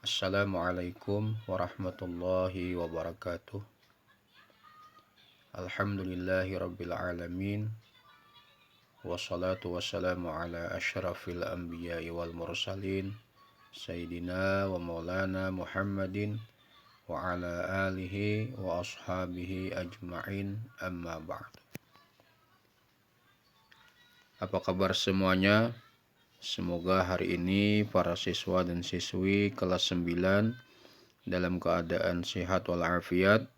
Assalamualaikum warahmatullahi wabarakatuh. Alhamdulillahi rabbil alamin. Wassalatu wassalamu ala asyrafil anbiya'i wal mursalin Sayyidina wa maulana Muhammadin wa ala alihi wa ashabihi ajma'in, amma ba'du. Apa kabar semuanya? Semoga hari ini para siswa dan siswi kelas 9 dalam keadaan sehat walafiat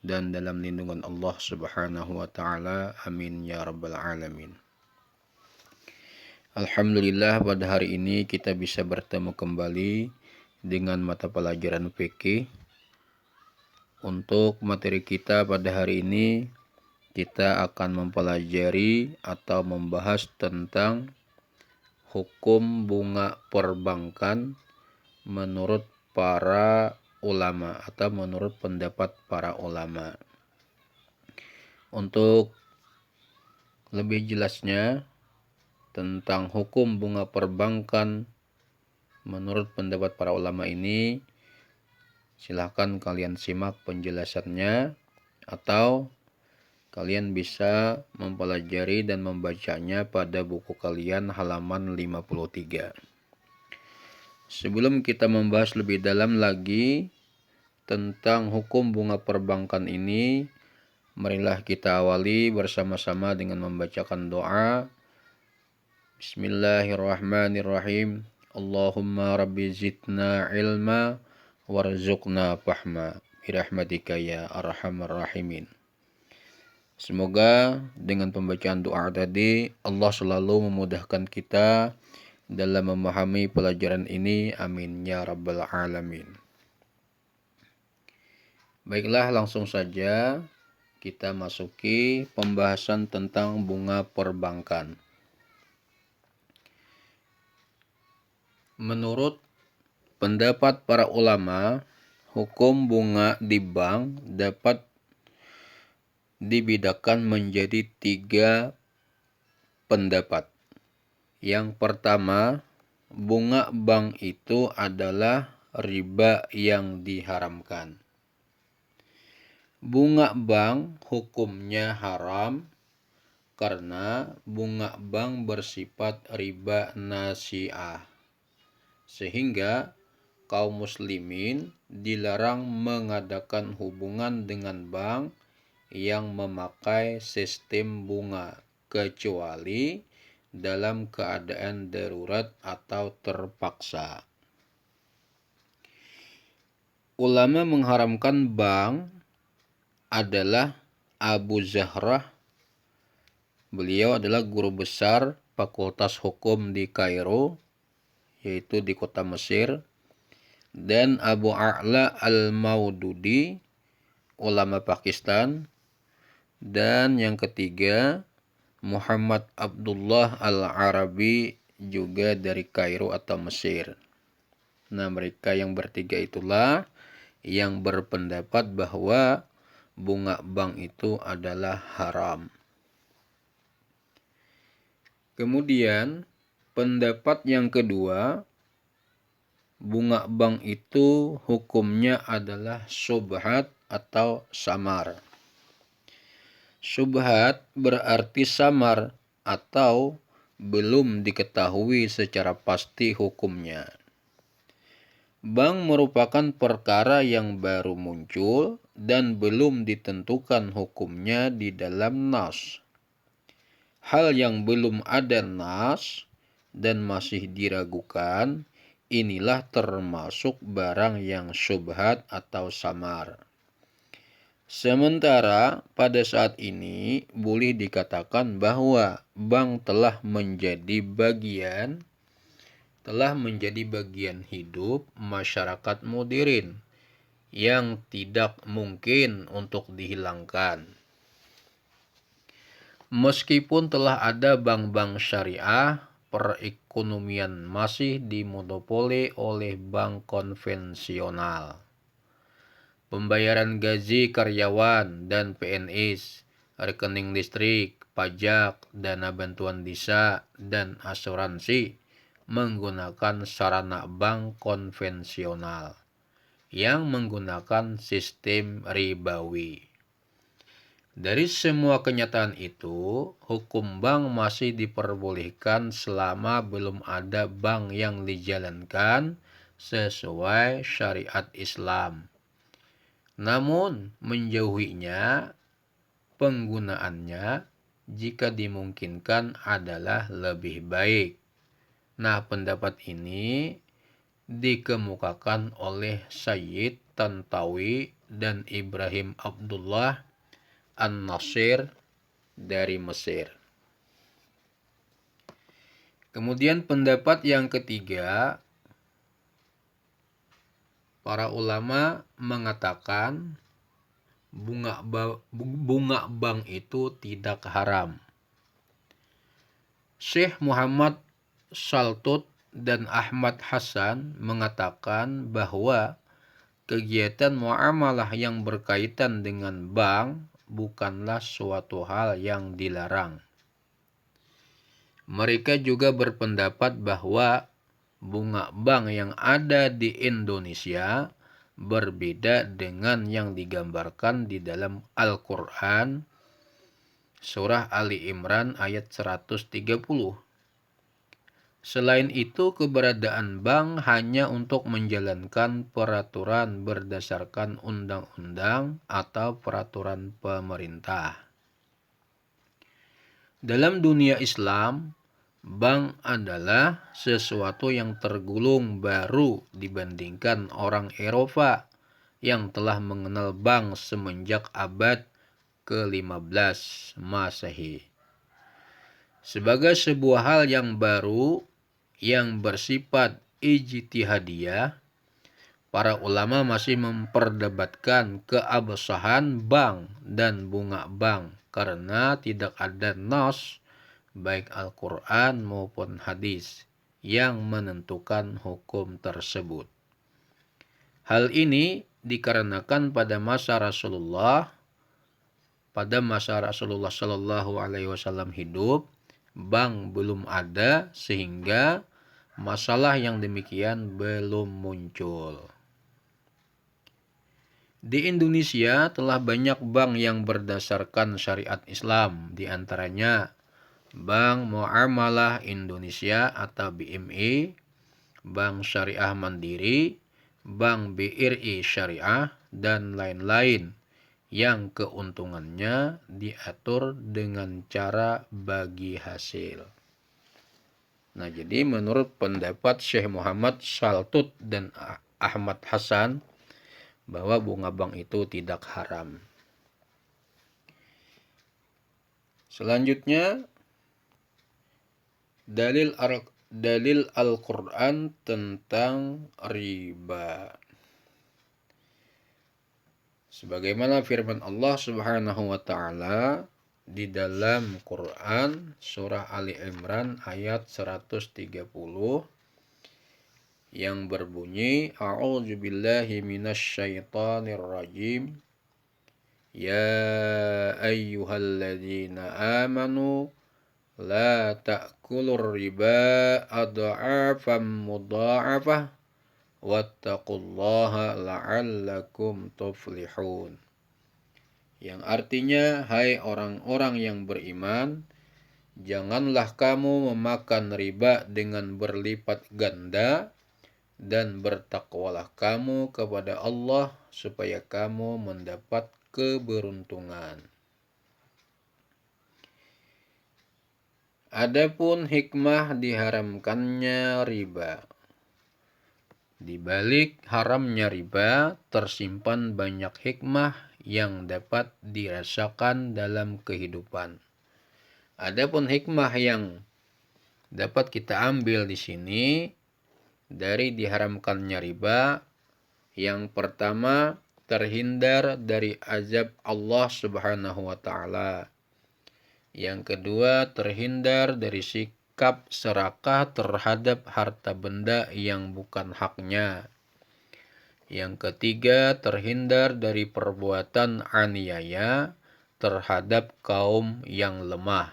dan dalam lindungan Allah Subhanahu wa taala. Amin ya rabbal alamin. Alhamdulillah, pada hari ini kita bisa bertemu kembali dengan mata pelajaran fikih. Untuk materi kita pada hari ini, kita akan mempelajari atau membahas tentang hukum bunga perbankan menurut para ulama atau menurut pendapat para ulama. Untuk lebih jelasnya tentang hukum bunga perbankan menurut pendapat para ulama ini, silahkan kalian simak penjelasannya atau kalian bisa mempelajari dan membacanya pada buku kalian halaman 53. Sebelum kita membahas lebih dalam lagi tentang hukum bunga perbankan ini, marilah kita awali bersama-sama dengan membacakan doa. Bismillahirrahmanirrahim. Allahumma rabbi zidna ilma warzuqna fahma birahmatika ya arhamar rahimin. Semoga dengan pembacaan doa tadi Allah selalu memudahkan kita dalam memahami pelajaran ini. Amin ya rabbal alamin. Baiklah, langsung saja kita masuki pembahasan tentang bunga perbankan. Menurut pendapat para ulama, hukum bunga di bank dapat dibedakan menjadi 3 pendapat. Yang pertama, bunga bank itu adalah riba yang diharamkan. Bunga bank hukumnya haram karena bunga bank bersifat riba nasi'ah, sehingga kaum muslimin dilarang mengadakan hubungan dengan bank yang memakai sistem bunga kecuali dalam keadaan darurat atau terpaksa. Ulama mengharamkan bank adalah Abu Zahrah. Beliau adalah guru besar Fakultas Hukum di Kairo, yaitu di kota Mesir, dan Abu A'la al-Maududi, ulama Pakistan, dan yang ketiga Muhammad Abdullah al-Arabi, juga dari Kairo atau Mesir. Nah, mereka yang bertiga itulah yang berpendapat bahwa bunga bank itu adalah haram. Kemudian pendapat yang kedua, bunga bank itu hukumnya adalah syubhat atau samar. Syubhat berarti samar atau belum diketahui secara pasti hukumnya. Bank merupakan perkara yang baru muncul dan belum ditentukan hukumnya di dalam nas. Hal yang belum ada nas dan masih diragukan, inilah termasuk barang yang syubhat atau samar. Sementara pada saat ini boleh dikatakan bahwa bank telah menjadi bagian hidup masyarakat modern yang tidak mungkin untuk dihilangkan. Meskipun telah ada bank-bank syariah, perekonomian masih dimonopoli oleh bank konvensional. Pembayaran gaji karyawan dan PNS, rekening listrik, pajak, dana bantuan desa, dan asuransi menggunakan sarana bank konvensional yang menggunakan sistem ribawi. Dari semua kenyataan itu, hukum bank masih diperbolehkan selama belum ada bank yang dijalankan sesuai syariat Islam. Namun, menjauhinya penggunaannya jika dimungkinkan adalah lebih baik. Nah, pendapat ini dikemukakan oleh Sayyid Tantawi dan Ibrahim Abdullah An-Nasir dari Mesir. Kemudian pendapat yang ketiga, para ulama mengatakan bunga bank itu tidak haram. Syekh Muhammad Shaltut dan Ahmad Hasan mengatakan bahwa kegiatan muamalah yang berkaitan dengan bank bukanlah suatu hal yang dilarang. Mereka juga berpendapat bahwa bunga bank yang ada di Indonesia berbeda dengan yang digambarkan di dalam Al-Quran Surah Ali Imran ayat 130. Selain itu, keberadaan bank hanya untuk menjalankan peraturan berdasarkan undang-undang atau peraturan pemerintah. Dalam dunia Islam, bank adalah sesuatu yang tergolong baru dibandingkan orang Eropa yang telah mengenal bank semenjak abad ke-15 Masehi. Sebagai sebuah hal yang baru yang bersifat ijtihadiyah, para ulama masih memperdebatkan keabsahan bank dan bunga bank karena tidak ada nas baik Al-Quran maupun hadis yang menentukan hukum tersebut. Hal ini dikarenakan pada masa Rasulullah Shallallahu Alaihi Wasallam hidup, bank belum ada sehingga masalah yang demikian belum muncul. Di Indonesia telah banyak bank yang berdasarkan syariat Islam, di antaranya Bank Muamalah Indonesia atau BMI, Bank Syariah Mandiri, Bank BRI Syariah, dan lain-lain yang keuntungannya diatur dengan cara bagi hasil. Nah, jadi menurut pendapat Syekh Muhammad Shaltut dan Ahmad Hasan bahwa bunga bank itu tidak haram. Selanjutnya, dalil Al-Quran tentang riba. Sebagaimana firman Allah Subhanahu wa taala di dalam Quran surah Ali Imran ayat 130 yang berbunyi, A'udzu billahi minasyaitonir rajim. Ya ayyuhalladzina amanu la ta'kulur riba adha'afan mudha'afah wattaqullaha la'allakum tuflihun. Yang artinya, hai orang-orang yang beriman, janganlah kamu memakan riba dengan berlipat ganda, dan bertakwalah kamu kepada Allah supaya kamu mendapat keberuntungan. Adapun hikmah diharamkannya riba. Di balik haramnya riba tersimpan banyak hikmah yang dapat dirasakan dalam kehidupan. Adapun hikmah yang dapat kita ambil di sini dari diharamkannya riba, yang pertama, terhindar dari azab Allah Subhanahu wa taala. Yang kedua, terhindar dari sikap serakah terhadap harta benda yang bukan haknya. Yang ketiga, terhindar dari perbuatan aniaya terhadap kaum yang lemah.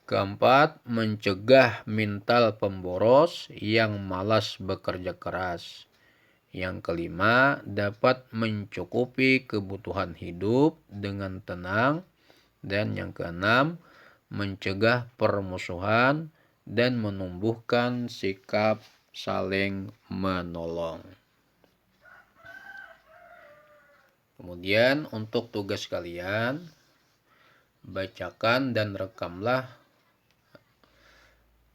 Keempat, mencegah mental pemboros yang malas bekerja keras. Yang kelima, dapat mencukupi kebutuhan hidup dengan tenang. Dan yang keenam, mencegah permusuhan dan menumbuhkan sikap saling menolong. Kemudian untuk tugas kalian, bacakan dan rekamlah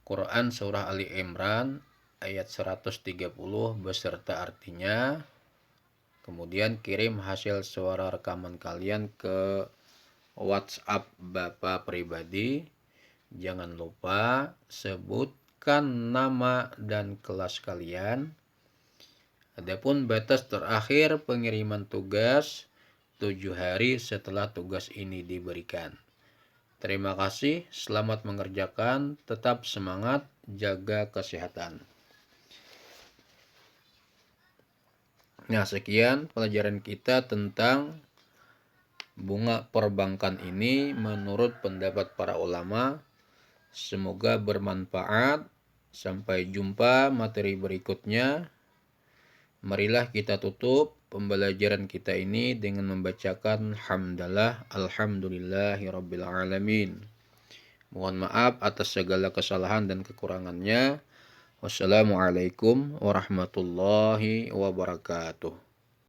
Quran Surah Ali Imran ayat 130 beserta artinya. Kemudian kirim hasil suara rekaman kalian ke WhatsApp Bapak pribadi. Jangan lupa sebutkan nama dan kelas kalian. Adapun batas terakhir pengiriman tugas 7 hari setelah tugas ini diberikan. Terima kasih, selamat mengerjakan, tetap semangat, jaga kesehatan. Nah, sekian pelajaran kita tentang bunga perbankan ini menurut pendapat para ulama. Semoga bermanfaat. Sampai jumpa materi berikutnya. Marilah kita tutup pembelajaran kita ini dengan membacakan hamdalah alhamdulillahirabbil alamin. Mohon maaf atas segala kesalahan dan kekurangannya. Wassalamualaikum warahmatullahi wabarakatuh.